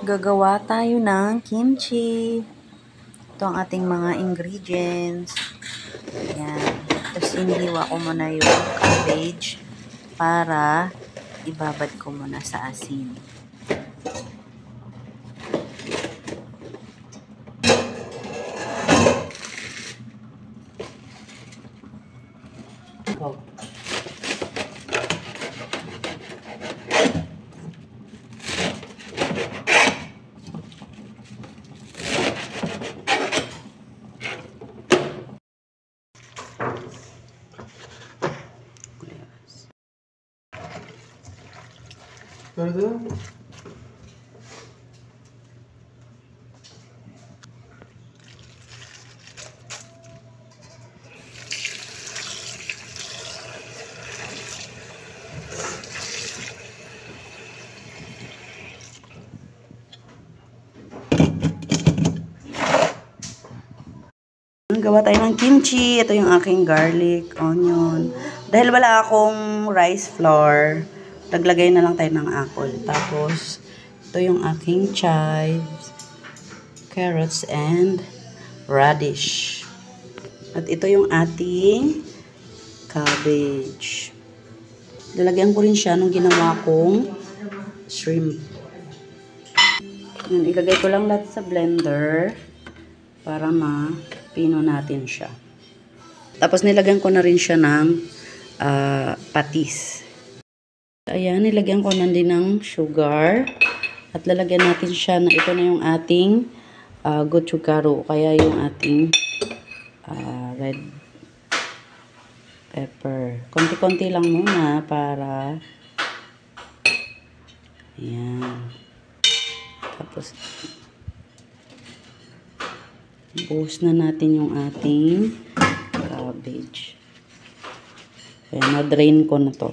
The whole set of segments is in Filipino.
Gagawa tayo ng kimchi. Ito ang ating mga ingredients. Ayan. Tapos inihiwa ko muna yung cabbage para ibabad ko muna sa asin. Oh. Perdón. Gawa tayo ng kimchi. Ito yung aking garlic, onion. Dahil wala akong rice flour, naglagay na lang tayo ng apple. Tapos, ito yung aking chives, carrots, and radish. At ito yung ating cabbage. Lalagyan ko rin siya nung ginawa kong shrimp. Yan, ilagay ko lang lahat sa blender para mapino natin siya. Tapos nilagyan ko na rin siya ng patis. Ayan, nilagyan ko na din ng sugar. At lalagyan natin siya na ito na yung ating gochugaru. Kaya yung ating red pepper. Konti-konti lang muna para ayan. Tapos buhos na natin yung ating cabbage. Kaya na-drain ko na to.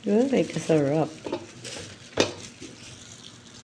Uy, kasarap.